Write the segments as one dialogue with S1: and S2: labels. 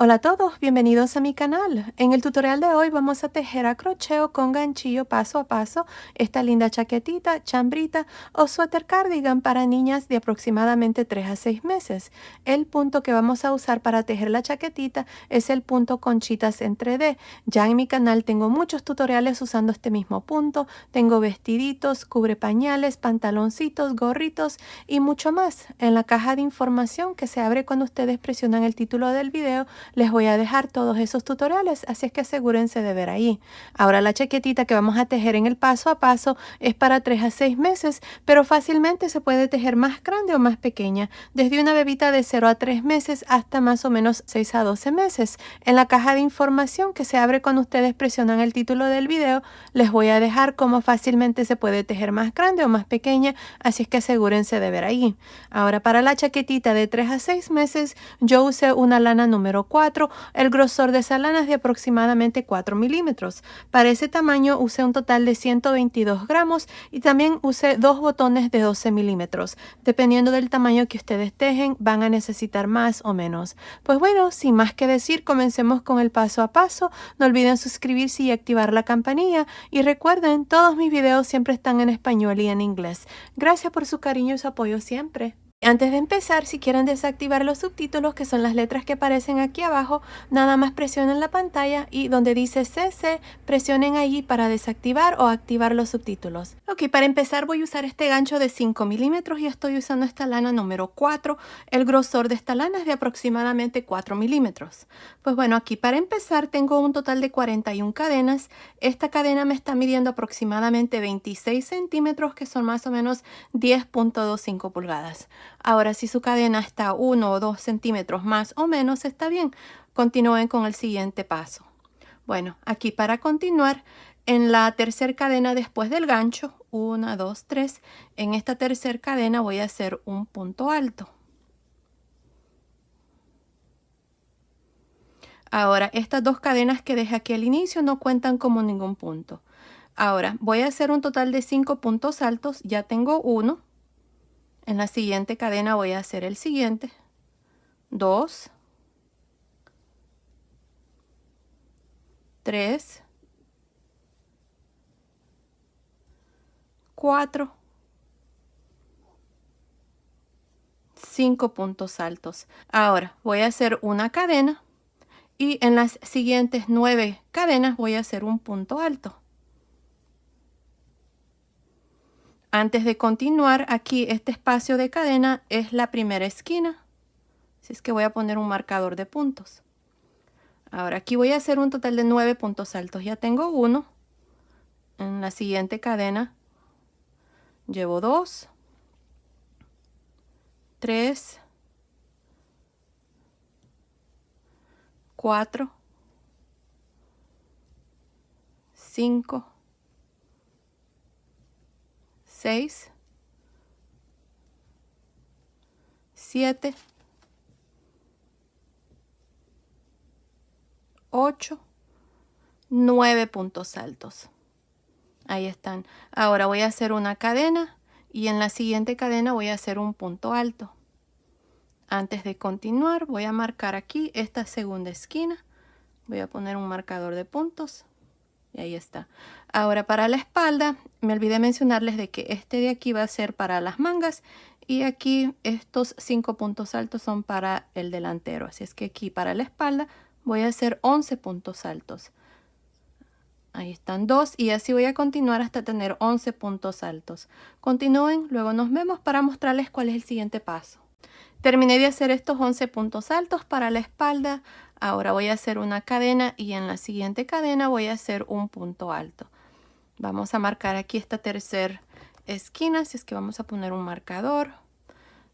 S1: Hola a todos, bienvenidos a mi canal. En el tutorial de hoy vamos a tejer a crochet con ganchillo paso a paso esta linda chaquetita, chambrita o suéter cardigan para niñas de aproximadamente 3 a 6 meses. El punto que vamos a usar para tejer la chaquetita es el punto conchitas en 3D. Ya en mi canal tengo muchos tutoriales usando este mismo punto. Tengo vestiditos, cubre pañales, pantaloncitos, gorritos y mucho más. En la caja de información que se abre cuando ustedes presionan el título del video, les voy a dejar todos esos tutoriales, así es que asegúrense de ver ahí. Ahora la chaquetita que vamos a tejer en el paso a paso es para 3 a 6 meses, pero fácilmente se puede tejer más grande o más pequeña, desde una bebita de 0 a 3 meses hasta más o menos 6 a 12 meses. En la caja de información que se abre cuando ustedes presionan el título del video, les voy a dejar cómo fácilmente se puede tejer más grande o más pequeña, así es que asegúrense de ver ahí. Ahora para la chaquetita de 3 a 6 meses, yo usé una lana número 4. El grosor de esa lana es de aproximadamente 4 milímetros. Para ese tamaño usé un total de 122 gramos y también usé dos botones de 12 milímetros. Dependiendo del tamaño que ustedes tejen, van a necesitar más o menos. Pues bueno, sin más que decir, comencemos con el paso a paso. No olviden suscribirse y activar la campanilla. Y recuerden, todos mis videos siempre están en español y en inglés. Gracias por su cariño y su apoyo siempre. Antes de empezar, si quieren desactivar los subtítulos, que son las letras que aparecen aquí abajo, nada más presionen la pantalla y donde dice CC, presionen allí para desactivar o activar los subtítulos. Ok, para empezar voy a usar este gancho de 5 milímetros y estoy usando esta lana número 4. El grosor de esta lana es de aproximadamente 4 milímetros. Pues bueno, aquí para empezar tengo un total de 41 cadenas. Esta cadena me está midiendo aproximadamente 26 centímetros, que son más o menos 10.25 pulgadas. Ahora, si su cadena está 1 o 2 centímetros más o menos, está bien. Continúen con el siguiente paso. Bueno, aquí para continuar, en la tercera cadena después del gancho, 1, 2, 3, en esta tercera cadena voy a hacer un punto alto. Ahora, estas dos cadenas que dejé aquí al inicio no cuentan como ningún punto. Ahora, voy a hacer un total de 5 puntos altos. Ya tengo uno. En la siguiente cadena voy a hacer el siguiente. 2, 3, 4, 5 puntos altos. Ahora voy a hacer una cadena y en las siguientes 9 cadenas voy a hacer un punto alto. Antes de continuar, aquí este espacio de cadena es la primera esquina, así es que voy a poner un marcador de puntos. Ahora aquí voy a hacer un total de 9 puntos altos. Ya tengo uno. En la siguiente cadena llevo 2, 3, 4, 5, 6, 7, 8, 9 puntos altos. Ahí están. Ahora voy a hacer una cadena y en la siguiente cadena voy a hacer un punto alto. Antes de continuar, voy a marcar aquí esta segunda esquina. Voy a poner un marcador de puntos. Y ahí está. Ahora para la espalda, me olvidé mencionarles de que este de aquí va a ser para las mangas. Y aquí estos 5 puntos altos son para el delantero. Así es que aquí para la espalda voy a hacer 11 puntos altos. Ahí están 2 y así voy a continuar hasta tener 11 puntos altos. Continúen, luego nos vemos para mostrarles cuál es el siguiente paso. Terminé de hacer estos 11 puntos altos para la espalda. Ahora voy a hacer una cadena y en la siguiente cadena voy a hacer un punto alto. Vamos a marcar aquí esta tercera esquina, así es que vamos a poner un marcador.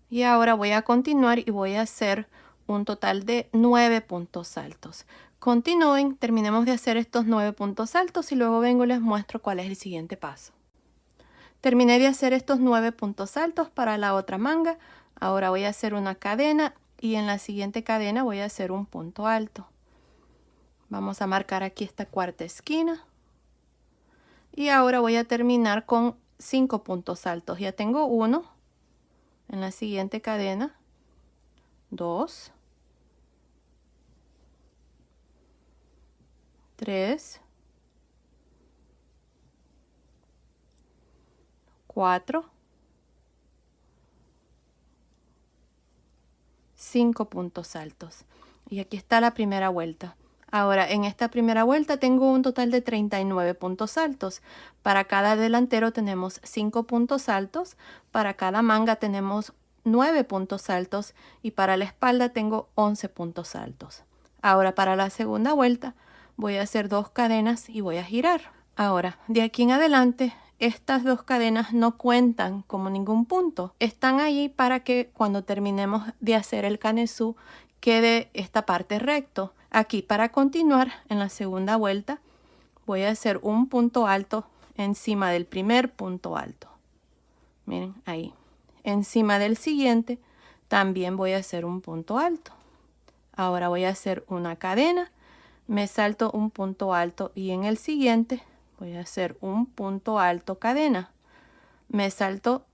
S1: Y ahora voy a continuar y voy a hacer un total de 9 puntos altos. Continúen, terminemos de hacer estos 9 puntos altos y luego vengo y les muestro cuál es el siguiente paso. Terminé de hacer estos 9 puntos altos para la otra manga. Ahora voy a hacer una cadena y en la siguiente cadena voy a hacer un punto alto. Vamos a marcar aquí esta cuarta esquina. Y ahora voy a terminar con 5 puntos altos. Ya tengo uno. En la siguiente cadena, 2, 3, 4, 5 puntos altos. Y aquí está la primera vuelta. Ahora, en esta primera vuelta tengo un total de 39 puntos altos. Para cada delantero tenemos 5 puntos altos. Para cada manga tenemos 9 puntos altos. Y para la espalda tengo 11 puntos altos. Ahora, para la segunda vuelta, voy a hacer 2 cadenas y voy a girar. Ahora, de aquí en adelante, estas 2 cadenas no cuentan como ningún punto. Están ahí para que cuando terminemos de hacer el canesú quede esta parte recto. Aquí, para continuar en la segunda vuelta, voy a hacer un punto alto encima del primer punto alto. Miren, ahí. Encima del siguiente también voy a hacer un punto alto. Ahora voy a hacer una cadena, me salto un punto alto y en el siguiente voy a hacer un punto alto cadena. Me salto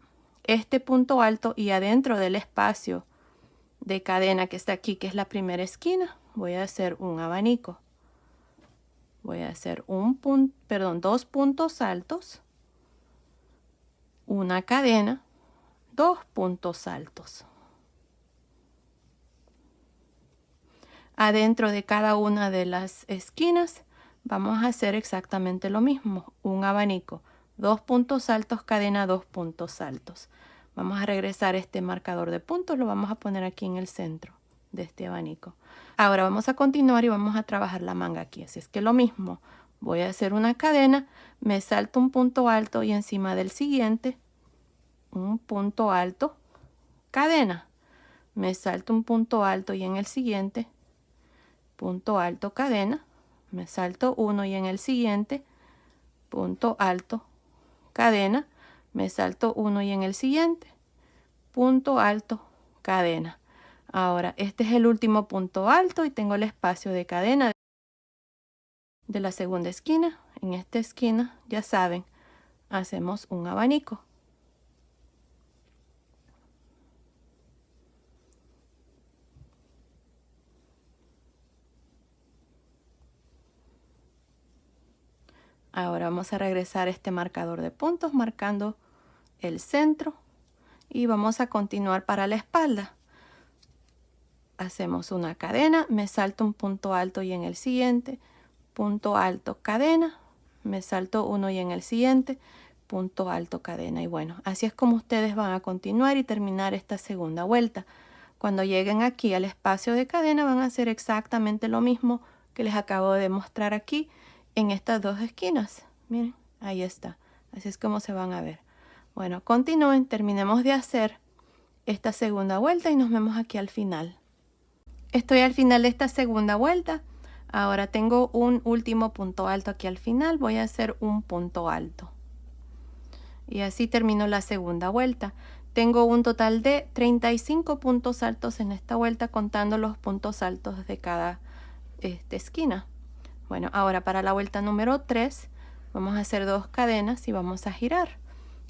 S1: este punto alto y adentro del espacio de cadena que está aquí, que es la primera esquina, voy a hacer un abanico. Voy a hacer dos puntos altos, una cadena, 2 puntos altos. Adentro de cada una de las esquinas vamos a hacer exactamente lo mismo, un abanico, 2 puntos altos, cadena, 2 puntos altos. Vamos a regresar este marcador de puntos, lo vamos a poner aquí en el centro de este abanico. Ahora vamos a continuar y vamos a trabajar la manga aquí, así es que lo mismo, voy a hacer una cadena, me salto un punto alto y encima del siguiente un punto alto, cadena, me salto un punto alto y en el siguiente punto alto, cadena, me salto uno y en el siguiente punto alto, cadena, me salto uno y en el siguiente punto alto, cadena. Ahora este es el último punto alto y tengo el espacio de cadena de la segunda esquina. En esta esquina, ya saben, hacemos un abanico. Ahora vamos a regresar este marcador de puntos marcando el centro y vamos a continuar para la espalda. Hacemos una cadena, me salto un punto alto y en el siguiente punto alto, cadena, me salto uno y en el siguiente punto alto, cadena. Y bueno, así es como ustedes van a continuar y terminar esta segunda vuelta. Cuando lleguen aquí al espacio de cadena van a hacer exactamente lo mismo que les acabo de mostrar aquí en estas dos esquinas. Miren, ahí está. Así es como se van a ver. Bueno, continúen, terminemos de hacer esta segunda vuelta y nos vemos aquí al final. Estoy al final de esta segunda vuelta. Ahora tengo un último punto alto aquí al final. Voy a hacer un punto alto. Y así termino la segunda vuelta. Tengo un total de 35 puntos altos en esta vuelta, contando los puntos altos de cada esquina. Bueno, ahora para la vuelta número 3 vamos a hacer 2 cadenas y vamos a girar.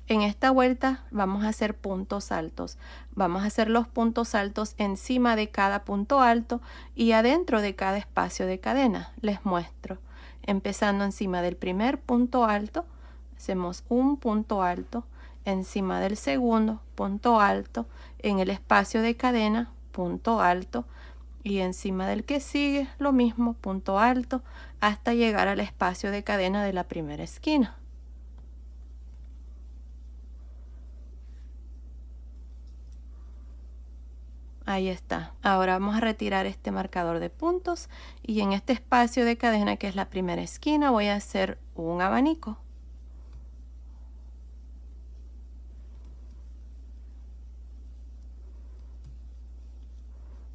S1: En esta vuelta vamos a hacer puntos altos. Vamos a hacer los puntos altos encima de cada punto alto y adentro de cada espacio de cadena. Les muestro. Empezando encima del primer punto alto, hacemos un punto alto. Encima del segundo, punto alto. En el espacio de cadena, punto alto. Y encima del que sigue, lo mismo, punto alto, hasta llegar al espacio de cadena de la primera esquina. Ahí está. Ahora vamos a retirar este marcador de puntos y en este espacio de cadena que es la primera esquina voy a hacer un abanico.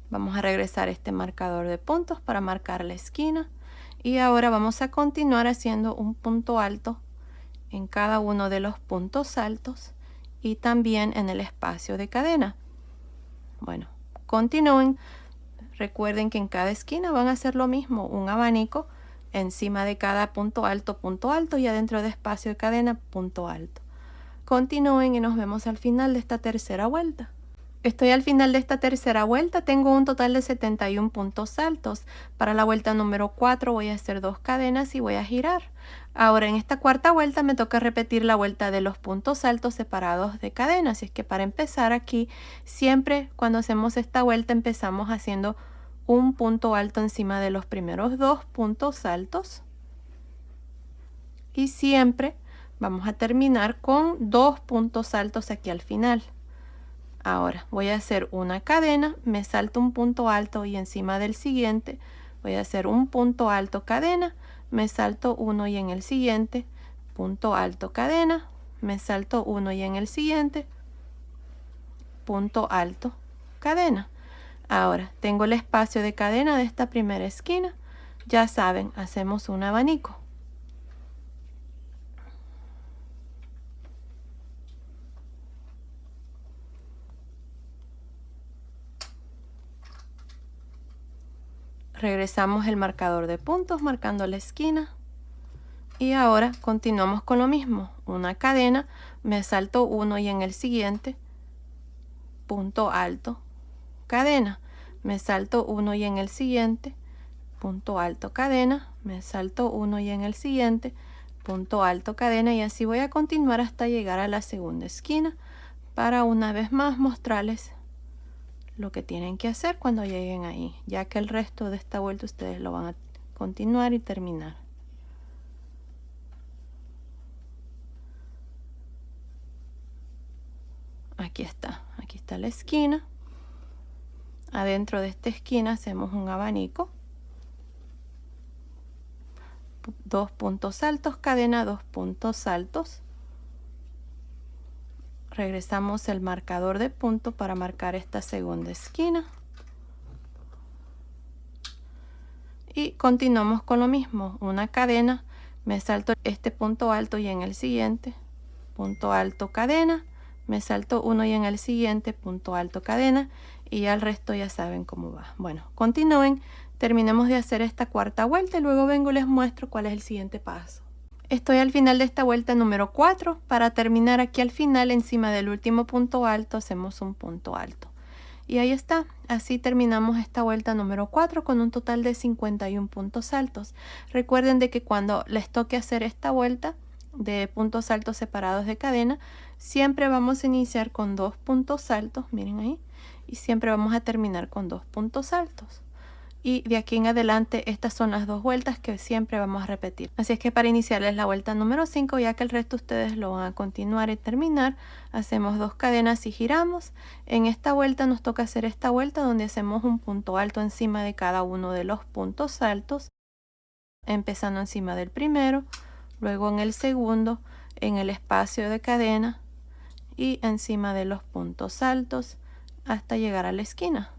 S1: Vamos a regresar este marcador de puntos para marcar la esquina y ahora vamos a continuar haciendo un punto alto en cada uno de los puntos altos y también en el espacio de cadena. Bueno, continúen. Recuerden que en cada esquina van a hacer lo mismo, un abanico encima de cada punto alto y adentro de espacio de cadena, punto alto. Continúen y nos vemos al final de esta tercera vuelta. Estoy al final de esta tercera vuelta, tengo un total de 71 puntos altos. Para la vuelta número 4 voy a hacer 2 cadenas y voy a girar. Ahora en esta cuarta vuelta me toca repetir la vuelta de los puntos altos separados de cadena, así es que para empezar aquí, siempre cuando hacemos esta vuelta empezamos haciendo un punto alto encima de los primeros 2 puntos altos y siempre vamos a terminar con 2 puntos altos aquí al final. Ahora voy a hacer una cadena, me salto un punto alto y encima del siguiente voy a hacer un punto alto, cadena, me salto uno y en el siguiente, punto alto, cadena, me salto uno y en el siguiente, punto alto, cadena. Ahora tengo el espacio de cadena de esta primera esquina, ya saben, hacemos un abanico. Regresamos el marcador de puntos marcando la esquina y ahora continuamos con lo mismo, una cadena, me salto uno y en el siguiente, punto alto, cadena, me salto uno y en el siguiente, punto alto, cadena, me salto uno y en el siguiente, punto alto, cadena, y así voy a continuar hasta llegar a la segunda esquina para una vez más mostrarles lo que tienen que hacer cuando lleguen ahí, ya que el resto de esta vuelta ustedes lo van a continuar y terminar. Aquí está la esquina. Adentro de esta esquina hacemos un abanico, 2 puntos altos, cadena, 2 puntos altos. Regresamos el marcador de punto para marcar esta segunda esquina y continuamos con lo mismo, una cadena, me salto este punto alto y en el siguiente, punto alto, cadena, me salto uno y en el siguiente, punto alto, cadena, y ya el resto ya saben cómo va. Bueno, continúen, terminemos de hacer esta cuarta vuelta y luego vengo y les muestro cuál es el siguiente paso. Estoy al final de esta vuelta número 4. Para terminar aquí al final, encima del último punto alto, hacemos un punto alto. Y ahí está. Así terminamos esta vuelta número 4 con un total de 51 puntos altos. Recuerden de que cuando les toque hacer esta vuelta de puntos altos separados de cadena, siempre vamos a iniciar con 2 puntos altos, miren ahí, y siempre vamos a terminar con 2 puntos altos. Y de aquí en adelante estas son las 2 vueltas que siempre vamos a repetir. Así es que para iniciarles la vuelta número 5, ya que el resto ustedes lo van a continuar y terminar, hacemos 2 cadenas y giramos. En esta vuelta nos toca hacer esta vuelta donde hacemos un punto alto encima de cada uno de los puntos altos, empezando encima del primero, luego en el segundo, en el espacio de cadena y encima de los puntos altos hasta llegar a la esquina.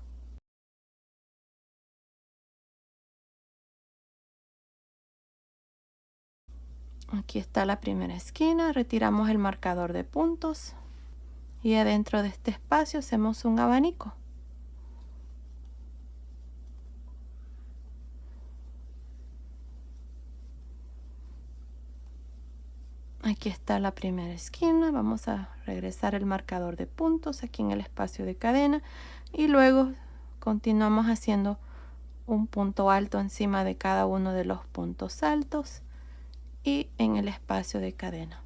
S1: Aquí está la primera esquina, retiramos el marcador de puntos y adentro de este espacio hacemos un abanico. Aquí está la primera esquina, vamos a regresar el marcador de puntos aquí en el espacio de cadena y luego continuamos haciendo un punto alto encima de cada uno de los puntos altos y en el espacio de cadena.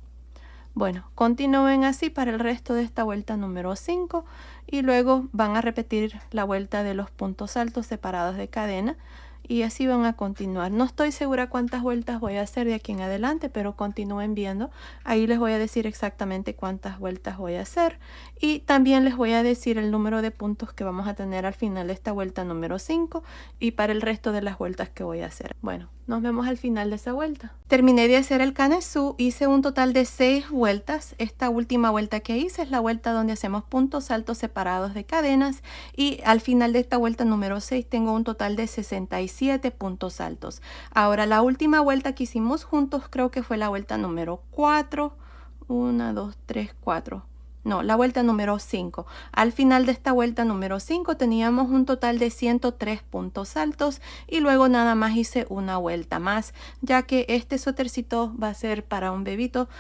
S1: Bueno, continúen así para el resto de esta vuelta número 5 y luego van a repetir la vuelta de los puntos altos separados de cadena y así van a continuar. No estoy segura cuántas vueltas voy a hacer de aquí en adelante, pero continúen viendo. Ahí les voy a decir exactamente cuántas vueltas voy a hacer y también les voy a decir el número de puntos que vamos a tener al final de esta vuelta número 5 y para el resto de las vueltas que voy a hacer. Bueno, nos vemos al final de esa vuelta. Terminé de hacer el canesú, hice un total de 6 vueltas. Esta última vuelta que hice es la vuelta donde hacemos puntos altos separados de cadenas y al final de esta vuelta número 6 tengo un total de 67 puntos altos. Ahora la última vuelta que hicimos juntos creo que fue la vuelta número 4. 1, 2, 3, 4. No, la vuelta número 5. Al final de esta vuelta número 5 teníamos un total de 103 puntos altos y luego nada más hice una vuelta más, ya que este suétercito va a ser para un bebito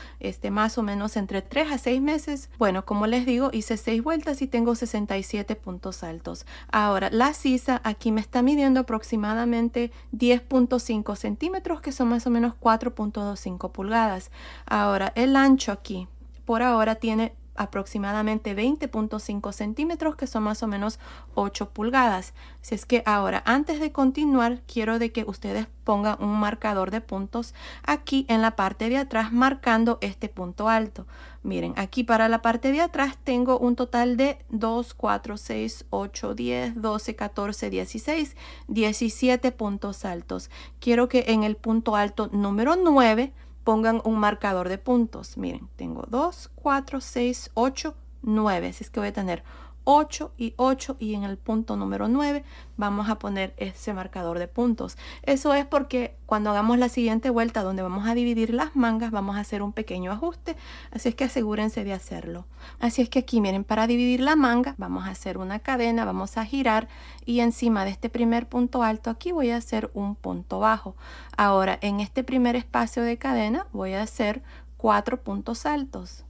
S1: más o menos entre 3 a 6 meses. Bueno, como les digo, hice 6 vueltas y tengo 67 puntos altos. Ahora, la sisa aquí me está midiendo aproximadamente 10.5 centímetros, que son más o menos 4.25 pulgadas. Ahora, el ancho aquí por ahora tiene aproximadamente 20.5 centímetros, que son más o menos 8 pulgadas. Así es que ahora, antes de continuar, quiero de que ustedes pongan un marcador de puntos aquí en la parte de atrás, marcando este punto alto. Miren, aquí para la parte de atrás tengo un total de 2, 4, 6, 8, 10, 12, 14, 16, 17 puntos altos. Quiero que en el punto alto número 9 pongan un marcador de puntos. Miren, tengo 2, 4, 6, 8, 9. Así es que voy a tener 8 y 8 y en el punto número 9 vamos a poner ese marcador de puntos. Eso es porque cuando hagamos la siguiente vuelta donde vamos a dividir las mangas vamos a hacer un pequeño ajuste, así es que asegúrense de hacerlo. Así es que aquí miren, para dividir la manga vamos a hacer una cadena, vamos a girar y encima de este primer punto alto aquí voy a hacer un punto bajo. Ahora en este primer espacio de cadena voy a hacer 4 puntos altos.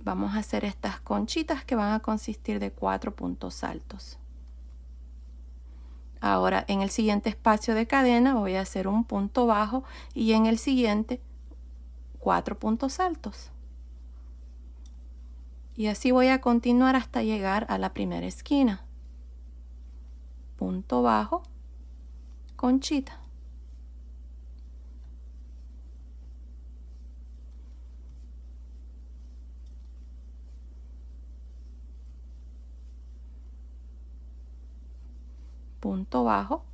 S1: Vamos a hacer estas conchitas que van a consistir de 4 puntos altos. Ahora en el siguiente espacio de cadena voy a hacer un punto bajo y en el siguiente 4 puntos altos. Y así voy a continuar hasta llegar a la primera esquina. Punto bajo, conchita. Punto bajo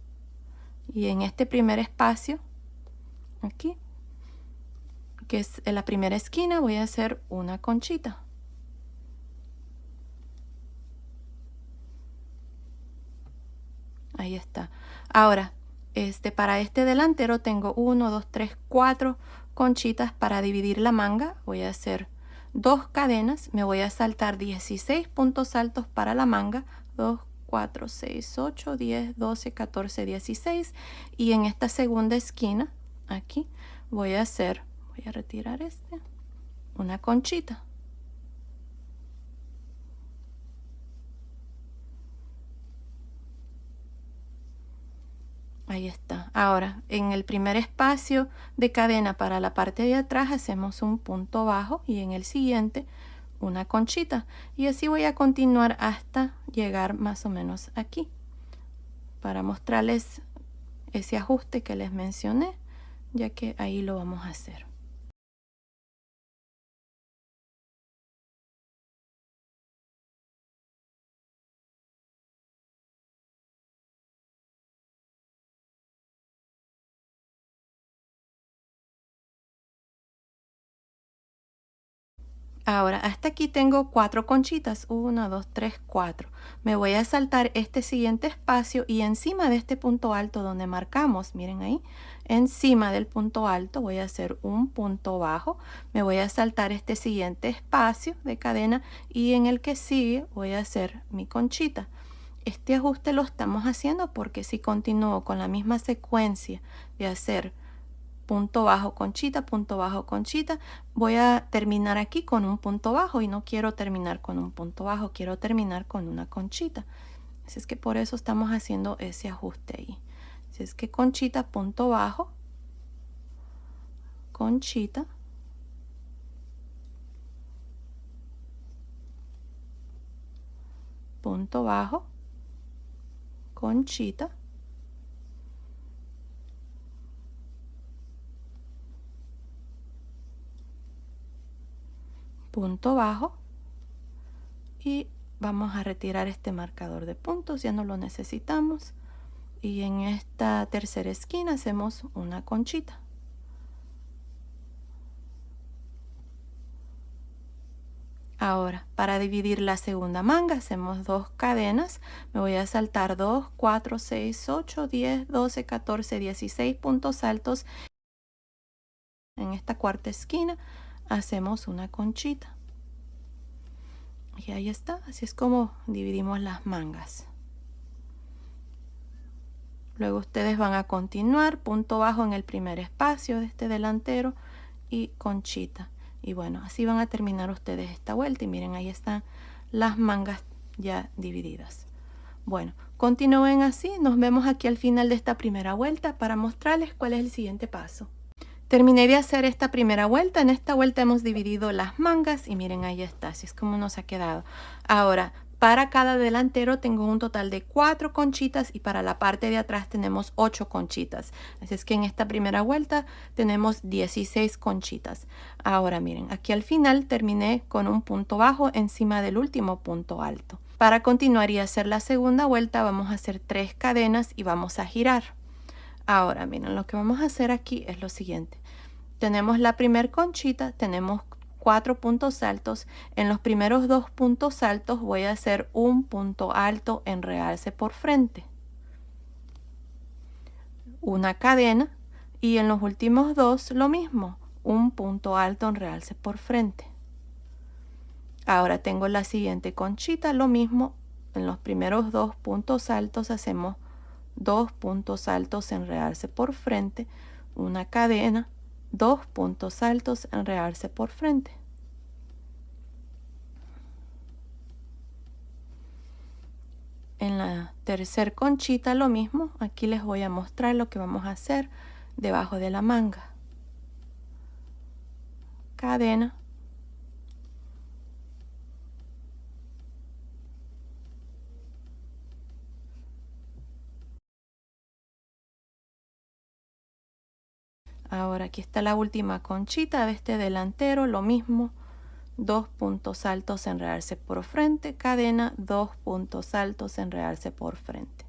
S1: y en este primer espacio aquí, que es en la primera esquina, voy a hacer una conchita. Ahí está. Ahora, para este delantero tengo 1, 2, 3, 4 conchitas para dividir la manga. Voy a hacer 2 cadenas, me voy a saltar 16 puntos altos para la manga, 2, 4, 6, 8, 10, 12, 14, 16 y en esta segunda esquina, aquí, voy a retirar una conchita. Ahí está. Ahora, en el primer espacio de cadena para la parte de atrás hacemos un punto bajo y en el siguiente una conchita. Y así voy a continuar hasta llegar más o menos aquí. Para mostrarles ese ajuste que les mencioné, ya que ahí lo vamos a hacer. Ahora, hasta aquí tengo 4 conchitas, 1, 2, 3, 4. Me voy a saltar este siguiente espacio y encima de este punto alto donde marcamos, miren ahí, encima del punto alto voy a hacer un punto bajo, me voy a saltar este siguiente espacio de cadena y en el que sigue voy a hacer mi conchita. Este ajuste lo estamos haciendo porque si continúo con la misma secuencia de hacer punto bajo, conchita, voy a terminar aquí con un punto bajo y no quiero terminar con un punto bajo, quiero terminar con una conchita. Así es que por eso estamos haciendo ese ajuste ahí. Así es que conchita, punto bajo, conchita, punto bajo, conchita, punto bajo y vamos a retirar este marcador de puntos, ya no lo necesitamos. Y en esta tercera esquina hacemos una conchita. Ahora, para dividir la segunda manga hacemos 2 cadenas. Me voy a saltar 2, 4, 6, 8, 10, 12, 14, 16 puntos altos en esta cuarta esquina. hacemos una conchita. Y ahí está, así es como dividimos las mangas. Luego ustedes van a continuar punto bajo en el primer espacio de este delantero y conchita. Y bueno, así van a terminar ustedes esta vuelta. Y miren, ahí están las mangas ya divididas. Bueno, continúen así. Nos vemos aquí al final de esta primera vuelta para mostrarles cuál es el siguiente paso. Terminé de hacer esta primera vuelta. En esta vuelta hemos dividido las mangas y miren, ahí está, así es como nos ha quedado. Ahora, para cada delantero tengo un total de 4 conchitas y para la parte de atrás tenemos 8 conchitas. Así es que en esta primera vuelta tenemos 16 conchitas. Ahora miren, aquí al final terminé con un punto bajo encima del último punto alto. Para continuar y hacer la segunda vuelta vamos a hacer 3 cadenas y vamos a girar. Ahora miren, lo que vamos a hacer aquí es lo siguiente. Tenemos la primer conchita, tenemos 4 puntos altos. En los primeros 2 puntos altos voy a hacer un punto alto en realce por frente, una cadena, y en los últimos 2 lo mismo, un punto alto en realce por frente. Ahora tengo la siguiente conchita, lo mismo, en los primeros 2 puntos altos hacemos 2 puntos altos en realce por frente, una cadena, 2 puntos altos en realce por frente. En la tercer conchita lo mismo. Aquí les voy a mostrar lo que vamos a hacer debajo de la manga. Cadena. Ahora aquí está la última conchita de este delantero, lo mismo. 2 puntos altos en realce por frente, cadena, 2 puntos altos en realce por frente.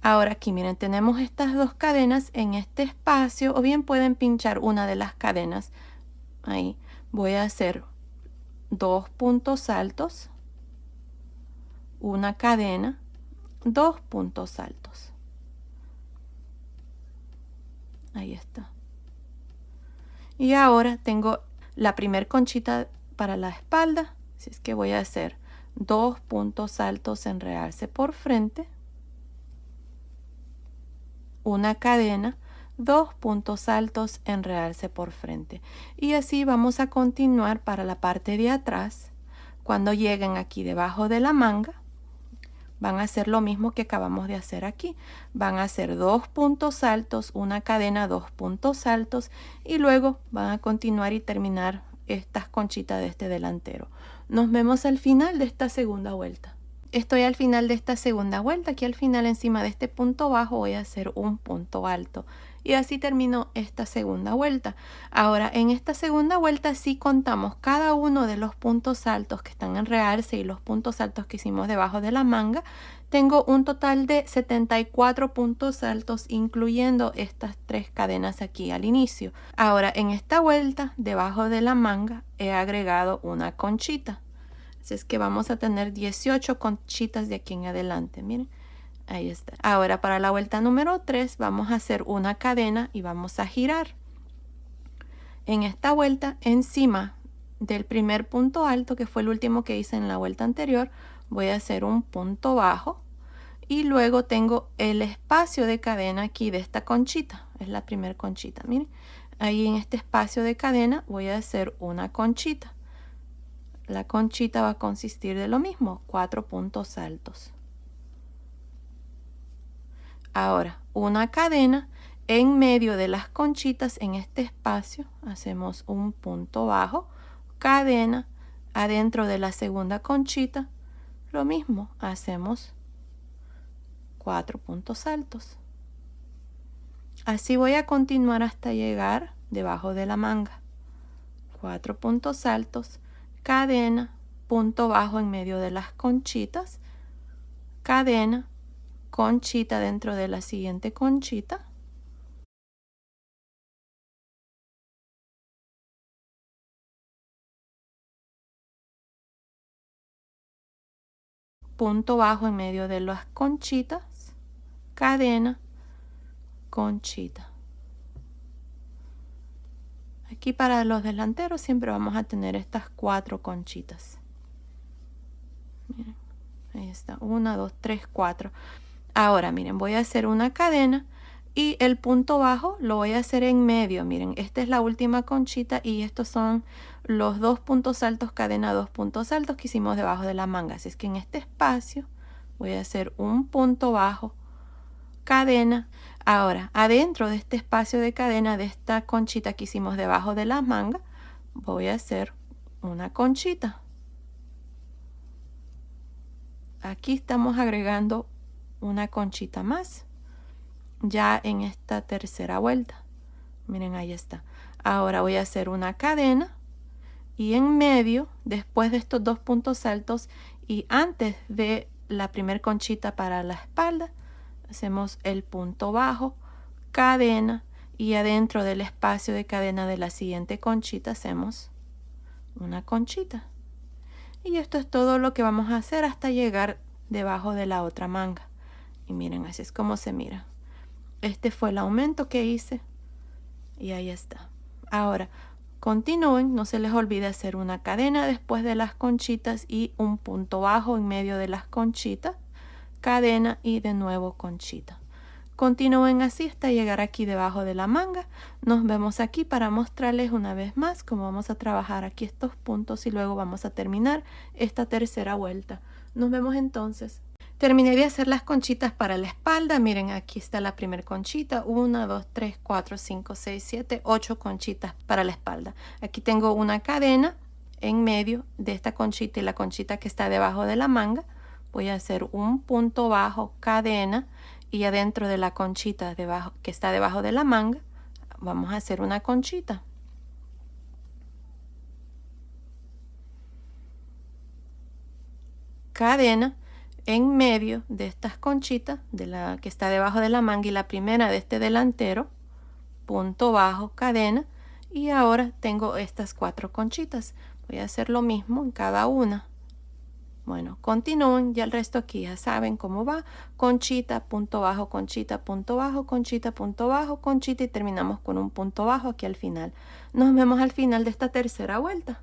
S1: Ahora aquí miren, tenemos estas 2 cadenas en este espacio, o bien pueden pinchar una de las cadenas. Ahí voy a hacer 2 puntos altos, una cadena, 2 puntos altos. Ahí está. Y ahora tengo la primer conchita para la espalda, así es que voy a hacer 2 puntos altos en realce por frente, una cadena, 2 puntos altos en realce por frente. Y así vamos a continuar para la parte de atrás. Cuando lleguen aquí debajo de la manga, van a hacer lo mismo que acabamos de hacer aquí. Van a hacer 2 puntos altos, una cadena, 2 puntos altos y luego van a continuar y terminar estas conchitas de este delantero. Nos vemos al final de esta segunda vuelta. Estoy al final de esta segunda vuelta. Aquí al final encima de este punto bajo voy a hacer un punto alto. Y así termino esta segunda vuelta. Ahora en esta segunda vuelta sí contamos cada uno de los puntos altos que están en realce y los puntos altos que hicimos debajo de la manga. Tengo un total de 74 puntos altos incluyendo estas 3 cadenas aquí al inicio. Ahora en esta vuelta debajo de la manga he agregado una conchita. Así es que vamos a tener 18 conchitas de aquí en adelante. Miren, ahí está. Ahora para la vuelta número 3 vamos a hacer una cadena y vamos a girar. En esta vuelta encima del primer punto alto, que fue el último que hice en la vuelta anterior, voy a hacer un punto bajo y luego tengo el espacio de cadena aquí de esta conchita. Es la primera conchita. Miren, ahí en este espacio de cadena voy a hacer una conchita. La conchita va a consistir de lo mismo, 4 puntos altos. Ahora, una cadena en medio de las conchitas en este espacio. Hacemos un punto bajo, cadena, adentro de la segunda conchita. Lo mismo, hacemos 4 puntos altos. Así voy a continuar hasta llegar debajo de la manga. 4 puntos altos, cadena, punto bajo en medio de las conchitas, cadena, conchita dentro de la siguiente conchita, punto bajo en medio de las conchitas, cadena, conchita. Aquí para los delanteros siempre vamos a tener estas 4 conchitas. Miren, ahí está, 1, 2, 3, 4. Ahora miren, voy a hacer una cadena y el punto bajo lo voy a hacer en medio. Miren, esta es la última conchita y estos son los 2 puntos altos, cadena, 2 puntos altos que hicimos debajo de la manga. Así es que en este espacio voy a hacer un punto bajo, cadena. Ahora, adentro de este espacio de cadena, de esta conchita que hicimos debajo de la manga, voy a hacer una conchita. Aquí estamos agregando una conchita más, ya en esta tercera vuelta. Miren, ahí está. Ahora voy a hacer una cadena y en medio, después de estos 2 puntos altos y antes de la primer conchita para la espalda, hacemos el punto bajo, cadena, y adentro del espacio de cadena de la siguiente conchita hacemos una conchita. Y esto es todo lo que vamos a hacer hasta llegar debajo de la otra manga. Y miren, así es como se mira. Este fue el aumento que hice y ahí está. Ahora continúen, no se les olvide hacer una cadena después de las conchitas y un punto bajo en medio de las conchitas, cadena y de nuevo conchita. Continúen así hasta llegar aquí debajo de la manga. Nos vemos aquí para mostrarles una vez más cómo vamos a trabajar aquí estos puntos y luego vamos a terminar esta tercera vuelta. Nos vemos entonces. Terminé de hacer las conchitas para la espalda. Miren, aquí está la primera conchita. 1, 2, 3, 4, 5, 6, 7, 8 conchitas para la espalda. Aquí tengo una cadena en medio de esta conchita y la conchita que está debajo de la manga. Voy a hacer un punto bajo, cadena, y adentro de la conchita debajo, que está debajo de la manga, vamos a hacer una conchita. Cadena en medio de estas conchitas, de la que está debajo de la manga y la primera de este delantero, punto bajo, cadena, y ahora tengo estas 4 conchitas. Voy a hacer lo mismo en cada una. Bueno, continúen, ya el resto aquí ya saben cómo va. Conchita, punto bajo, conchita, punto bajo, conchita, punto bajo, conchita y terminamos con un punto bajo aquí al final. Nos vemos al final de esta tercera vuelta.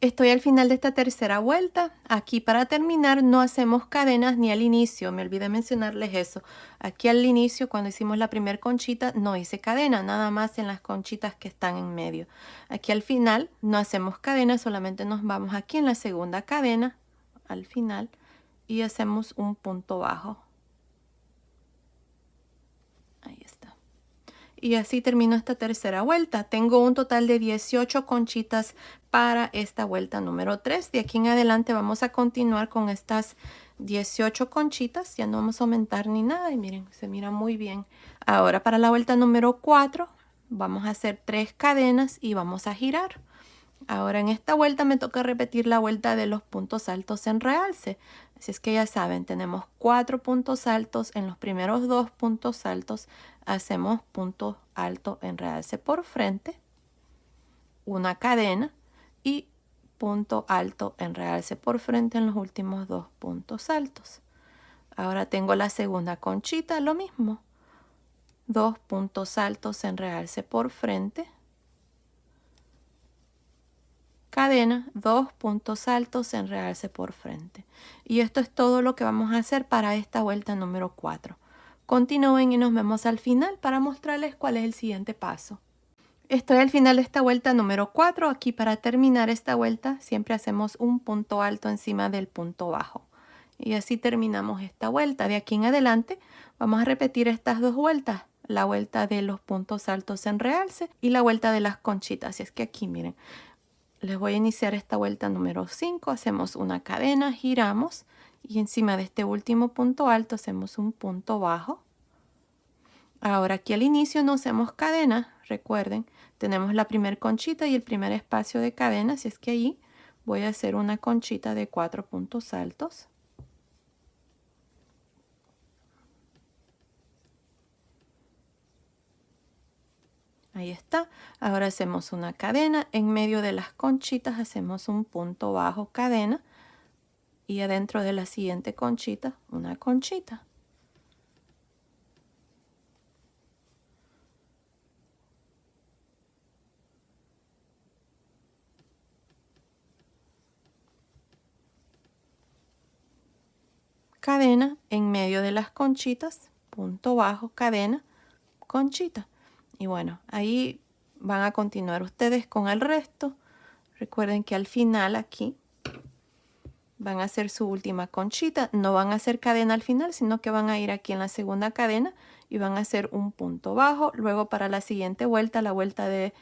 S1: Estoy al final de esta tercera vuelta. Aquí para terminar no hacemos cadenas ni al inicio. Me olvidé mencionarles eso. Aquí al inicio cuando hicimos la primera conchita no hice cadena, nada más en las conchitas que están en medio. Aquí al final no hacemos cadena, solamente nos vamos aquí en la segunda cadena al final y hacemos un punto bajo. Ahí está. Y así termino esta tercera vuelta. Tengo un total de 18 conchitas para esta vuelta número 3. De aquí en adelante vamos a continuar con estas 18 conchitas. Ya no vamos a aumentar ni nada. Y miren, se mira muy bien. Ahora para la vuelta número 4 vamos a hacer 3 cadenas y vamos a girar. Ahora en esta vuelta me toca repetir la vuelta de los puntos altos en realce. Así es que ya saben, tenemos 4 puntos altos. En los primeros 2 puntos altos hacemos punto alto en realce por frente, una cadena y punto alto en realce por frente en los últimos 2 puntos altos. Ahora tengo la segunda conchita, lo mismo. 2 puntos altos en realce por frente, cadena, 2 puntos altos en realce por frente. Y esto es todo lo que vamos a hacer para esta vuelta número 4. Continúen y nos vemos al final para mostrarles cuál es el siguiente paso. Estoy al final de esta vuelta número 4. Aquí para terminar esta vuelta siempre hacemos un punto alto encima del punto bajo. Y así terminamos esta vuelta. De aquí en adelante vamos a repetir estas 2 vueltas. La vuelta de los puntos altos en realce y la vuelta de las conchitas. Así es que aquí miren. Les voy a iniciar esta vuelta número 5, hacemos una cadena, giramos y encima de este último punto alto hacemos un punto bajo. Ahora aquí al inicio no hacemos cadena, recuerden, tenemos la primera conchita y el primer espacio de cadena, así es que allí voy a hacer una conchita de 4 puntos altos. Ahí está. Ahora hacemos una cadena. En medio de las conchitas hacemos un punto bajo, cadena. Y adentro de la siguiente conchita, una conchita. cadena en medio de las conchitas, punto bajo, cadena, conchita. Y bueno, ahí van a continuar ustedes con el resto. Recuerden que al final aquí van a hacer su última conchita. No van a hacer cadena al final, sino que van a ir aquí en la segunda cadena y van a hacer un punto bajo. Luego para la siguiente vuelta, la vuelta de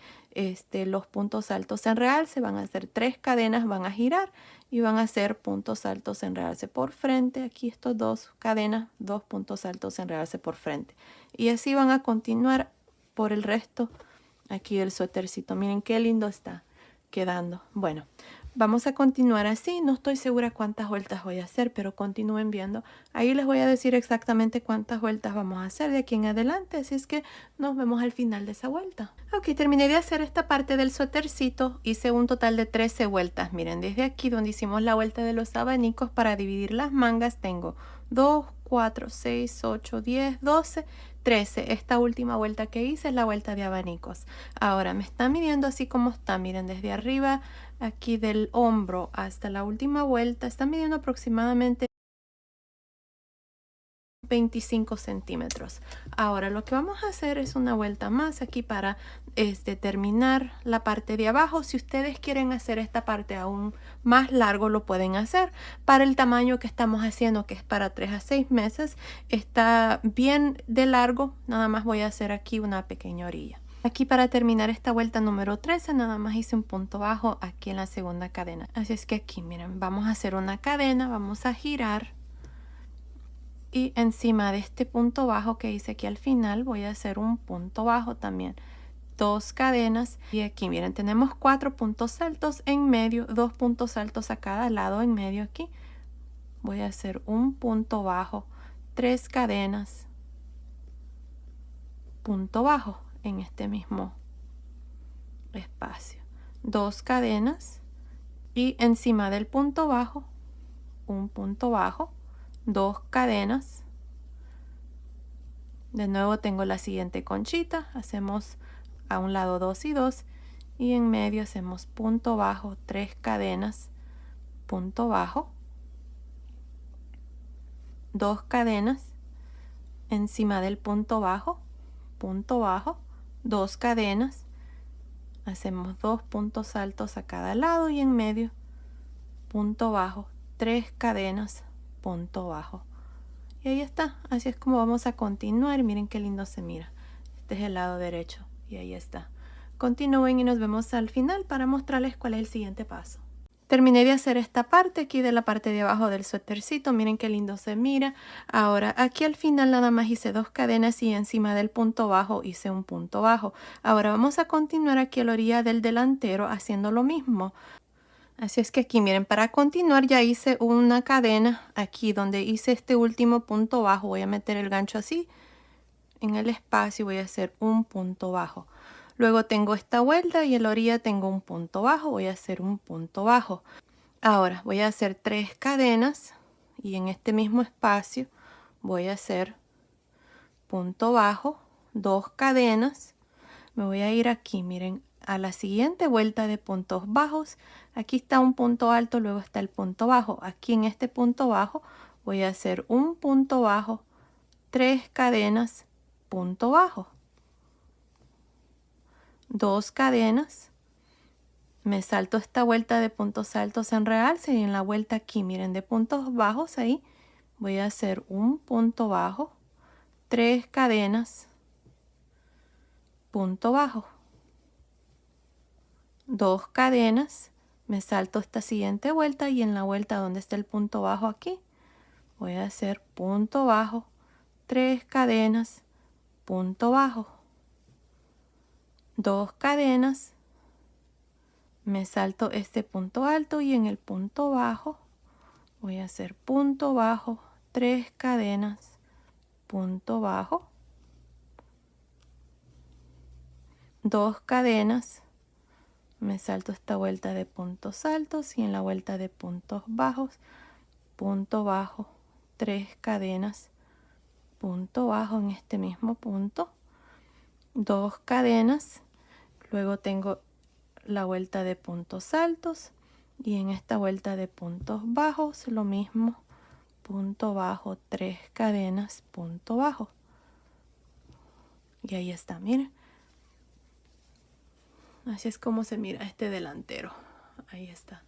S1: los puntos altos en realce, van a hacer 3 cadenas, van a girar y van a hacer puntos altos en realce por frente. Aquí estos 2 cadenas, 2 puntos altos en realce por frente. Y así van a continuar por el resto aquí del suétercito. Miren qué lindo está quedando. Bueno, vamos a continuar así. No estoy segura cuántas vueltas voy a hacer, pero continúen viendo. Ahí les voy a decir exactamente cuántas vueltas vamos a hacer de aquí en adelante. Así es que nos vemos al final de esa vuelta. Ok, terminé de hacer esta parte del suétercito. Hice un total de 13 vueltas. Miren, desde aquí donde hicimos la vuelta de los abanicos para dividir las mangas, tengo 2, 4, 6, 8, 10, 12, 13. Esta última vuelta que hice es la vuelta de abanicos. Ahora me están midiendo así como está. Miren, desde arriba aquí del hombro hasta la última vuelta está midiendo aproximadamente 25 centímetros. Ahora lo que vamos a hacer es una vuelta más aquí para terminar la parte de abajo. Si ustedes quieren hacer esta parte aún más largo, lo pueden hacer. Para el tamaño que estamos haciendo, que es para 3 a 6 meses, está bien de largo. Nada más voy a hacer aquí una pequeña orilla. Aquí para terminar esta vuelta número 13, nada más hice un punto bajo aquí en la segunda cadena. Así es que aquí, miren, vamos a hacer una cadena, vamos a girar. Y encima de este punto bajo que hice aquí al final, voy a hacer un punto bajo también. 2 cadenas. Y aquí, miren, tenemos 4 puntos altos en medio, 2 puntos altos a cada lado en medio aquí. Voy a hacer un punto bajo, 3 cadenas, punto bajo en este mismo espacio. 2 cadenas y encima del punto bajo, un punto bajo, 2 cadenas. De nuevo tengo la siguiente conchita, hacemos a un lado 2 y 2 y en medio hacemos punto bajo, 3 cadenas, punto bajo, 2 cadenas, encima del punto bajo, 2 cadenas, hacemos 2 puntos altos a cada lado y en medio punto bajo, 3 cadenas, punto bajo. Y ahí está, así es como vamos a continuar. Miren qué lindo se mira. Este es el lado derecho y ahí está. Continúen y nos vemos al final para mostrarles cuál es el siguiente paso. Terminé de hacer esta parte aquí de la parte de abajo del suétercito. Miren qué lindo se mira. Ahora aquí al final nada más hice 2 cadenas y encima del punto bajo hice un punto bajo. Ahora vamos a continuar aquí a la orilla del delantero haciendo lo mismo. Así es que aquí, miren, para continuar ya hice una cadena aquí donde hice este último punto bajo. Voy a meter el gancho así en el espacio, voy a hacer un punto bajo. Luego tengo esta vuelta y en la orilla tengo un punto bajo, voy a hacer un punto bajo. Ahora voy a hacer 3 cadenas y en este mismo espacio voy a hacer punto bajo, 2 cadenas. Me voy a ir aquí, miren, a la siguiente vuelta de puntos bajos. Aquí está un punto alto, luego está el punto bajo. Aquí en este punto bajo voy a hacer un punto bajo, 3 cadenas, punto bajo, 2 cadenas. Me salto esta vuelta de puntos altos en realce y en la vuelta aquí, miren, de puntos bajos ahí voy a hacer un punto bajo, 3 cadenas, punto bajo, 2 cadenas. Me salto esta siguiente vuelta y en la vuelta donde está el punto bajo aquí voy a hacer punto bajo, 3 cadenas, punto bajo, 2 cadenas. Me salto este punto alto y en el punto bajo voy a hacer punto bajo, 3 cadenas, punto bajo, 2 cadenas. Me salto esta vuelta de puntos altos y en la vuelta de puntos bajos, punto bajo, 3 cadenas, punto bajo en este mismo punto, 2 cadenas. Luego tengo la vuelta de puntos altos y en esta vuelta de puntos bajos lo mismo, punto bajo, 3 cadenas, punto bajo. Y ahí está, miren. Así es como se mira este delantero. Ahí está.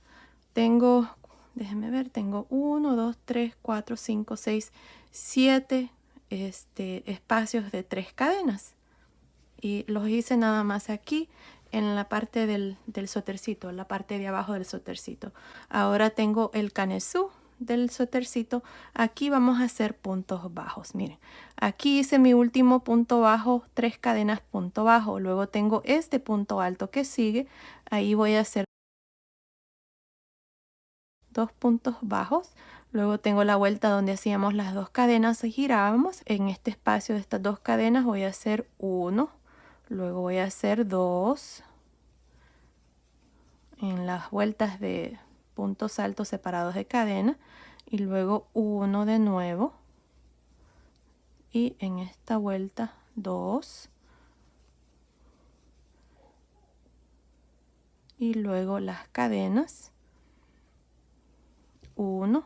S1: Tengo, déjenme ver, tengo 1, 2, 3, 4, 5, 6, 7 espacios de 3 cadenas. Y los hice nada más aquí en la parte del suétercito, la parte de abajo del suétercito. Ahora tengo el canesú del suétercito. Aquí vamos a hacer puntos bajos. Miren, aquí hice mi último punto bajo, 3 cadenas, punto bajo. Luego tengo este punto alto que sigue. Ahí voy a hacer 2 puntos bajos. Luego tengo la vuelta donde hacíamos las 2 cadenas y girábamos. En este espacio de estas 2 cadenas voy a hacer 1. Luego voy a hacer 2 en las vueltas de puntos altos separados de cadena y luego 1 de nuevo, y en esta vuelta 2 y luego las cadenas 1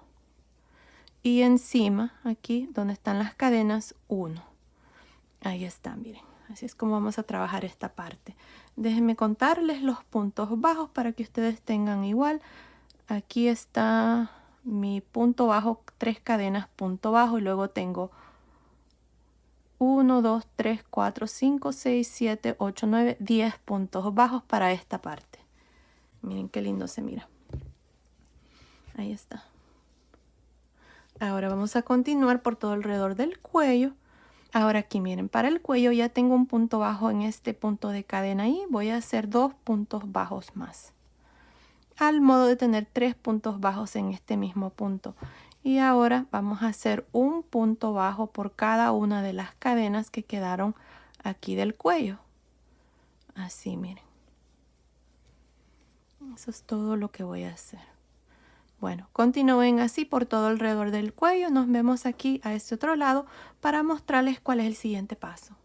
S1: y encima aquí donde están las cadenas 1. Ahí está, miren. Así es como vamos a trabajar esta parte. Déjenme contarles los puntos bajos para que ustedes tengan igual. Aquí está mi punto bajo, 3 cadenas, punto bajo, y luego tengo 1, 2, 3, 4, 5, 6, 7, 8, 9, 10 puntos bajos para esta parte. Miren qué lindo se mira. Ahí está. Ahora vamos a continuar por todo alrededor del cuello. Ahora aquí miren, para el cuello ya tengo un punto bajo en este punto de cadena y voy a hacer 2 puntos bajos más, al modo de tener 3 puntos bajos en este mismo punto. Y ahora vamos a hacer un punto bajo por cada una de las cadenas que quedaron aquí del cuello. Así, miren. Eso es todo lo que voy a hacer. Bueno, continúen así por todo alrededor del cuello. Nos vemos aquí a este otro lado para mostrarles cuál es el siguiente paso.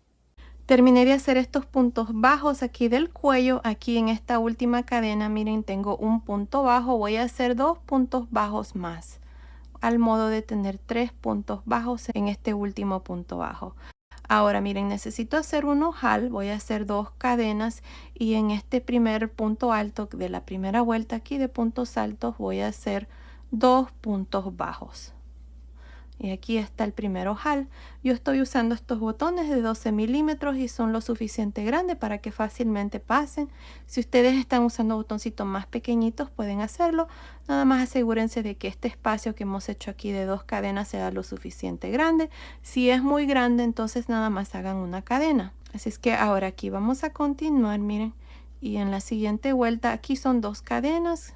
S1: Terminé de hacer estos puntos bajos aquí del cuello. Aquí en esta última cadena, miren, tengo un punto bajo. Voy a hacer 2 puntos bajos más, al modo de tener 3 puntos bajos en este último punto bajo. Ahora miren, necesito hacer un ojal. Voy a hacer 2 cadenas y en este primer punto alto de la primera vuelta aquí de puntos altos voy a hacer 2 puntos bajos. Y aquí está el primer ojal. Yo estoy usando estos botones de 12 milímetros y son lo suficiente grandes para que fácilmente pasen. Si ustedes están usando botoncitos más pequeñitos pueden hacerlo. Nada más asegúrense de que este espacio que hemos hecho aquí de 2 cadenas sea lo suficiente grande. Si es muy grande, entonces nada más hagan una cadena. Así es que ahora aquí vamos a continuar, miren. Y en la siguiente vuelta, aquí son 2 cadenas.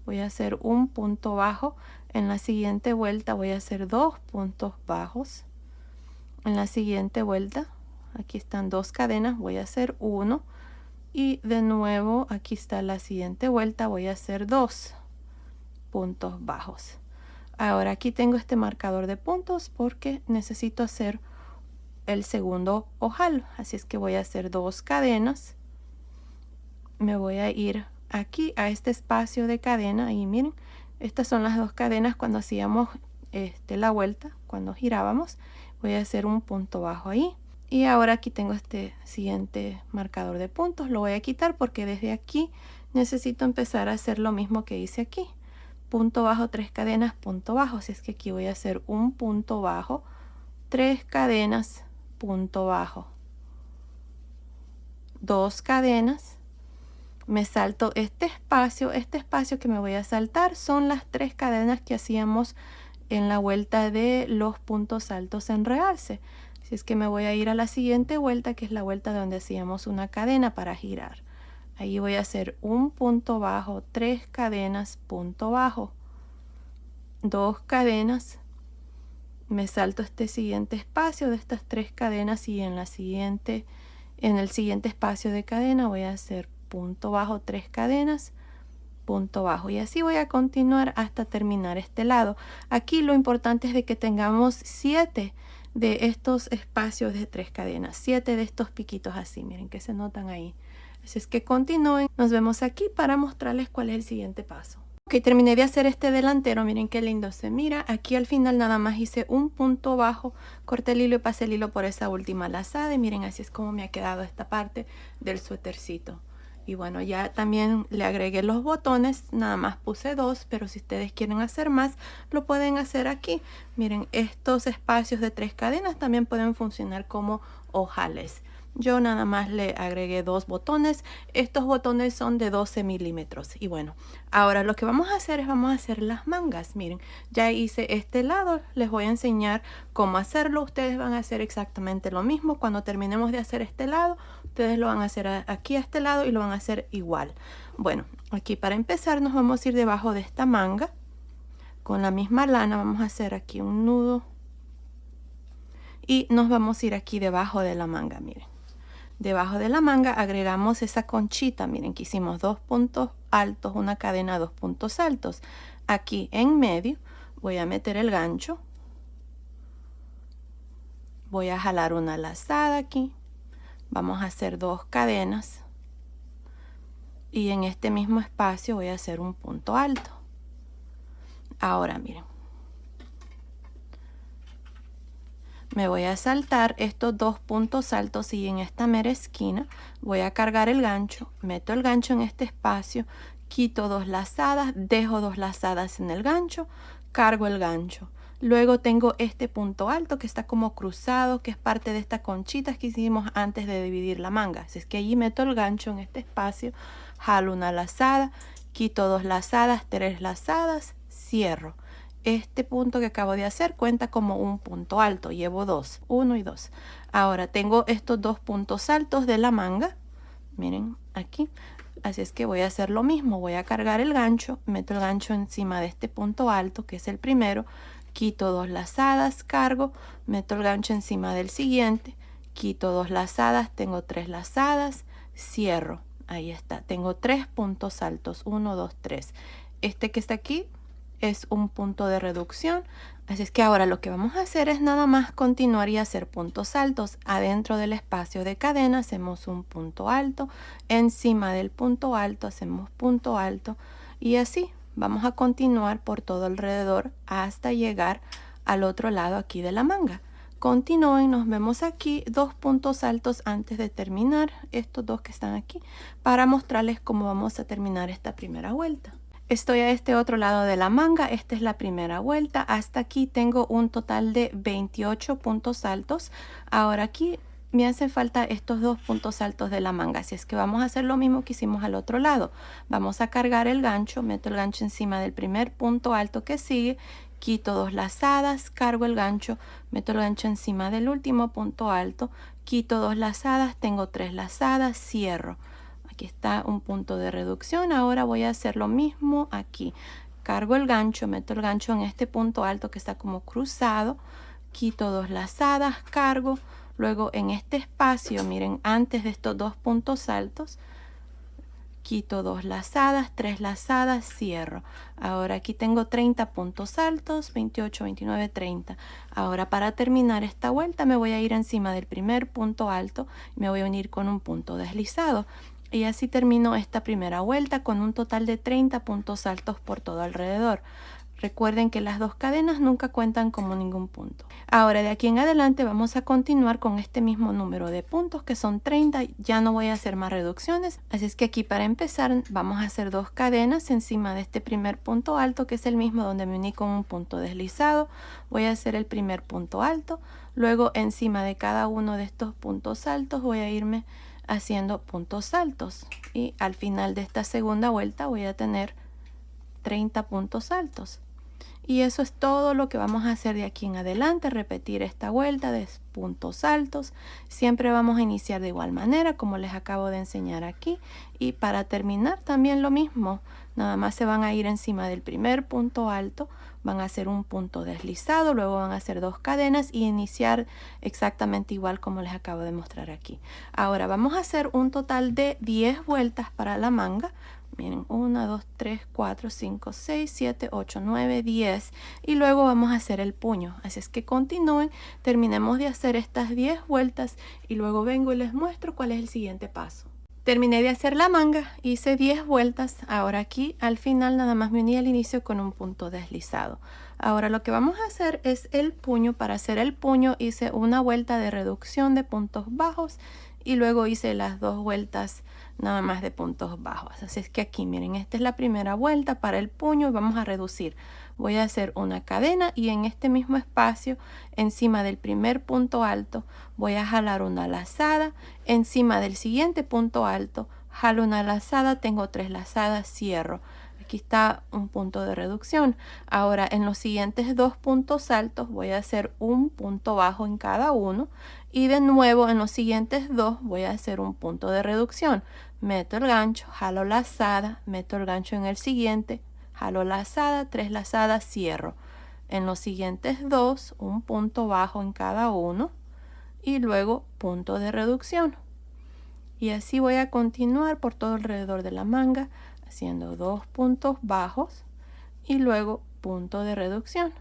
S1: Voy a hacer un punto bajo. En la siguiente vuelta voy a hacer 2 puntos bajos. En la siguiente vuelta, aquí están 2 cadenas, voy a hacer 1. Y de nuevo, aquí está la siguiente vuelta, voy a hacer 2 puntos bajos. Ahora aquí tengo este marcador de puntos porque necesito hacer el segundo ojal. Así es que voy a hacer 2 cadenas. Me voy a ir aquí a este espacio de cadena y miren, estas son las 2 cadenas cuando hacíamos la vuelta, cuando girábamos. Voy a hacer un punto bajo ahí y ahora aquí tengo este siguiente marcador de puntos. Lo voy a quitar porque desde aquí necesito empezar a hacer lo mismo que hice aquí, punto bajo, 3 cadenas, punto bajo. Así es que aquí voy a hacer un punto bajo, 3 cadenas, punto bajo, 2 cadenas. Me salto este espacio que me voy a saltar son las 3 cadenas que hacíamos en la vuelta de los puntos altos en realce. Así es que me voy a ir a la siguiente vuelta, que es la vuelta donde hacíamos una cadena para girar. Ahí voy a hacer un punto bajo, 3 cadenas, punto bajo, 2 cadenas. Me salto este siguiente espacio de estas 3 cadenas y en el siguiente espacio de cadena voy a hacer punto bajo, 3 cadenas, punto bajo, y así voy a continuar hasta terminar este lado. Aquí lo importante es de que tengamos 7 de estos espacios de 3 cadenas, 7 de estos piquitos así, miren que se notan ahí. Así es que continúen, nos vemos aquí para mostrarles cuál es el siguiente paso. Ok, terminé de hacer este delantero, miren qué lindo se mira. Aquí al final nada más hice un punto bajo, corté el hilo y pasé el hilo por esa última lazada y miren así es como me ha quedado esta parte del suétercito. Y bueno, ya también le agregué los botones, nada más puse dos, pero si ustedes quieren hacer más, lo pueden hacer aquí. Miren, estos espacios de 3 cadenas también pueden funcionar como ojales. Yo nada más le agregué dos botones. Estos botones son de 12 milímetros. Y bueno, ahora lo que vamos a hacer es vamos a hacer las mangas. Miren, ya hice este lado. Les voy a enseñar cómo hacerlo. Ustedes van a hacer exactamente lo mismo. Cuando terminemos de hacer este lado, ustedes lo van a hacer aquí a este lado y lo van a hacer igual. Bueno, aquí para empezar nos vamos a ir debajo de esta manga. Con la misma lana vamos a hacer aquí un nudo. Y nos vamos a ir aquí debajo de la manga, miren. Debajo de la manga agregamos esa conchita, miren que hicimos 2 puntos altos, una cadena, 2 puntos altos. Aquí en medio voy a meter el gancho, voy a jalar una lazada aquí, vamos a hacer 2 cadenas y en este mismo espacio voy a hacer un punto alto. Ahora miren, me voy a saltar estos 2 puntos altos y en esta mera esquina voy a cargar el gancho, meto el gancho en este espacio, quito 2 lazadas, dejo 2 lazadas en el gancho, cargo el gancho. Luego tengo este punto alto que está como cruzado, que es parte de estas conchitas que hicimos antes de dividir la manga. Así es que allí meto el gancho en este espacio, jalo una lazada, quito 2 lazadas, 3 lazadas, cierro. Este punto que acabo de hacer cuenta como un punto alto, llevo 2, 1 y 2. Ahora tengo estos 2 puntos altos de la manga, miren aquí, así es que voy a hacer lo mismo, voy a cargar el gancho, meto el gancho encima de este punto alto que es el primero, quito 2 lazadas, cargo, meto el gancho encima del siguiente, quito 2 lazadas, tengo 3 lazadas, cierro, ahí está, tengo 3 puntos altos, 1, 2, 3. Este que está aquí es un punto de reducción, así es que ahora lo que vamos a hacer es nada más continuar y hacer puntos altos. Adentro del espacio de cadena hacemos un punto alto, encima del punto alto hacemos punto alto y así vamos a continuar por todo alrededor hasta llegar al otro lado aquí de la manga. Continúen, nos vemos aquí 2 puntos altos antes de terminar, estos 2 que están aquí, para mostrarles cómo vamos a terminar esta primera vuelta. Estoy a este otro lado de la manga, esta es la primera vuelta, hasta aquí tengo un total de 28 puntos altos. Ahora aquí me hacen falta estos 2 puntos altos de la manga, así es que vamos a hacer lo mismo que hicimos al otro lado. Vamos a cargar el gancho, meto el gancho encima del primer punto alto que sigue, quito 2 lazadas, cargo el gancho, meto el gancho encima del último punto alto, quito 2 lazadas, tengo 3 lazadas, cierro. Aquí está un punto de reducción. Ahora voy a hacer lo mismo aquí. Cargo el gancho, meto el gancho en este punto alto que está como cruzado. Quito 2 lazadas, cargo. Luego en este espacio, miren, antes de estos 2 puntos altos, quito 2 lazadas, 3 lazadas, cierro. Ahora aquí tengo 30 puntos altos, 28, 29, 30. Ahora para terminar esta vuelta me voy a ir encima del primer punto alto y me voy a unir con un punto deslizado. Y así termino esta primera vuelta con un total de 30 puntos altos por todo alrededor. Recuerden que las 2 cadenas nunca cuentan como ningún punto. Ahora de aquí en adelante vamos a continuar con este mismo número de puntos que son 30. Ya no voy a hacer más reducciones. Así es que aquí para empezar vamos a hacer 2 cadenas encima de este primer punto alto que es el mismo donde me uní con un punto deslizado. Voy a hacer el primer punto alto. Luego encima de cada uno de estos puntos altos voy a irme haciendo puntos altos y al final de esta segunda vuelta voy a tener 30 puntos altos y eso es todo lo que vamos a hacer de aquí en adelante. Repetir esta vuelta de puntos altos, siempre vamos a iniciar de igual manera como les acabo de enseñar aquí y para terminar también lo mismo, nada más se van a ir encima del primer punto alto, van a hacer un punto deslizado, luego van a hacer 2 cadenas y iniciar exactamente igual como les acabo de mostrar aquí. Ahora vamos a hacer un total de 10 vueltas para la manga. Miren, 1, 2, 3, 4, 5, 6, 7, 8, 9, 10 y luego vamos a hacer el puño. Así es que continúen, terminemos de hacer estas 10 vueltas y luego vengo y les muestro cuál es el siguiente paso. Terminé de hacer la manga, hice 10 vueltas. Ahora aquí al final nada más me uní al inicio con un punto deslizado. Ahora lo que vamos a hacer es el puño. Para hacer el puño hice una vuelta de reducción de puntos bajos y luego hice las 2 vueltas nada más de puntos bajos. Así es que aquí miren, esta es la primera vuelta para el puño y vamos a reducir. Voy a hacer una cadena y en este mismo espacio, encima del primer punto alto, voy a jalar una lazada. Encima del siguiente punto alto, jalo una lazada, tengo 3 lazadas, cierro. Aquí está un punto de reducción. Ahora en los siguientes 2 puntos altos voy a hacer un punto bajo en cada uno y de nuevo en los siguientes 2 voy a hacer un punto de reducción. Meto el gancho, jalo lazada, meto el gancho en el siguiente, jalo lazada, 3 lazadas, cierro. En los siguientes 2 un punto bajo en cada uno y luego punto de reducción. Y así voy a continuar por todo alrededor de la manga haciendo 2 puntos bajos y luego punto de reducción.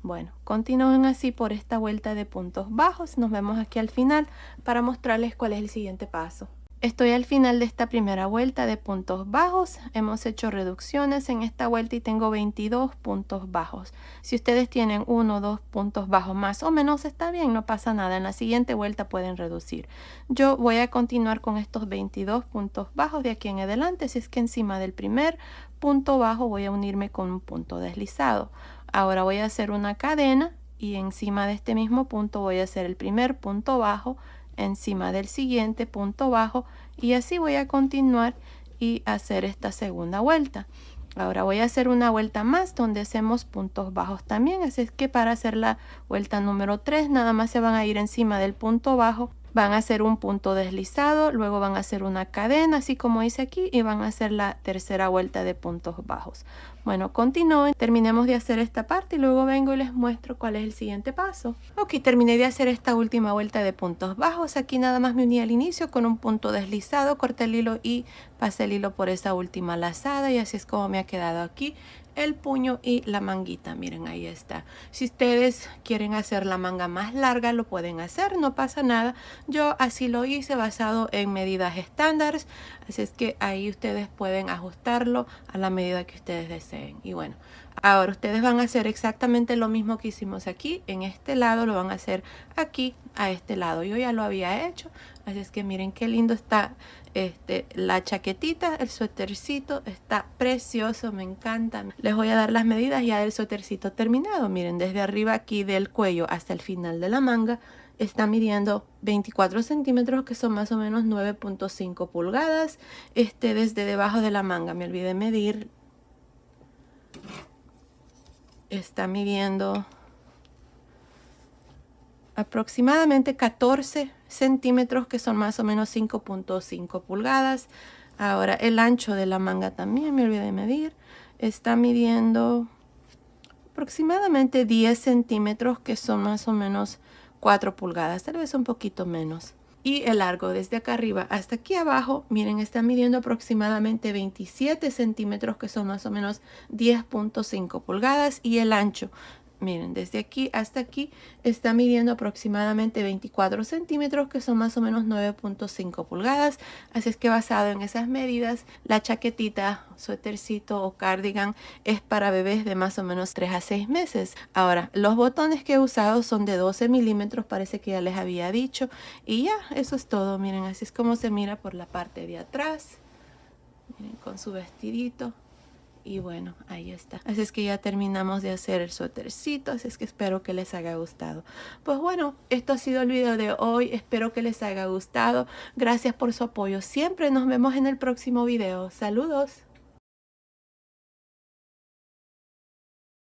S1: Bueno, continúen así por esta vuelta de puntos bajos. Nos vemos aquí al final para mostrarles cuál es el siguiente paso. Estoy al final de esta primera vuelta de puntos bajos. Hemos hecho reducciones en esta vuelta y tengo 22 puntos bajos. Si ustedes tienen 1 o 2 puntos bajos más o menos está bien, no pasa nada. En la siguiente vuelta pueden reducir. Yo voy a continuar con estos 22 puntos bajos de aquí en adelante. Así es que encima del primer punto bajo voy a unirme con un punto deslizado. Ahora voy a hacer una cadena y encima de este mismo punto voy a hacer el primer punto bajo, encima del siguiente punto bajo y así voy a continuar y hacer esta segunda vuelta. Ahora voy a hacer una vuelta más donde hacemos puntos bajos también, así es que para hacer la vuelta número 3 nada más se van a ir encima del punto bajo, van a hacer un punto deslizado, luego van a hacer una cadena así como hice aquí y van a hacer la tercera vuelta de puntos bajos. Bueno, continúen, terminemos de hacer esta parte y luego vengo y les muestro cuál es el siguiente paso. Ok, terminé de hacer esta última vuelta de puntos bajos. Aquí nada más me uní al inicio con un punto deslizado, corté el hilo y pasé el hilo por esa última lazada y así es como me ha quedado aquí el puño y la manguita. Miren, ahí está. Si ustedes quieren hacer la manga más larga lo pueden hacer, no pasa nada. Yo así lo hice basado en medidas estándares, así es que ahí ustedes pueden ajustarlo a la medida que ustedes deseen. Y bueno, ahora ustedes van a hacer exactamente lo mismo que hicimos aquí. En este lado lo van a hacer aquí a este lado. Yo ya lo había hecho, así es que miren qué lindo está la chaquetita, el suétercito está precioso, me encanta. Les voy a dar las medidas ya del suétercito terminado. Miren, desde arriba aquí del cuello hasta el final de la manga está midiendo 24 centímetros, que son más o menos 9.5 pulgadas. Desde debajo de la manga, me olvidé medir, está midiendo aproximadamente 14 centímetros, que son más o menos 5.5 pulgadas. Ahora el ancho de la manga también me olvidé de medir, está midiendo aproximadamente 10 centímetros, que son más o menos 4 pulgadas, tal vez un poquito menos. Y el largo desde acá arriba hasta aquí abajo, miren, está midiendo aproximadamente 27 centímetros, que son más o menos 10.5 pulgadas. Y el ancho, miren, desde aquí hasta aquí está midiendo aproximadamente 24 centímetros, que son más o menos 9.5 pulgadas. Así es que basado en esas medidas, la chaquetita, suétercito o cardigan es para bebés de más o menos 3 a 6 meses. Ahora, los botones que he usado son de 12 milímetros, parece que ya les había dicho. Y ya, eso es todo. Miren, así es como se mira por la parte de atrás. Miren, con su vestidito. Y bueno, ahí está. Así es que ya terminamos de hacer el suétercito, así es que espero que les haya gustado. Pues bueno, esto ha sido el video de hoy. Espero que les haya gustado. Gracias por su apoyo siempre. Nos vemos en el próximo video. Saludos.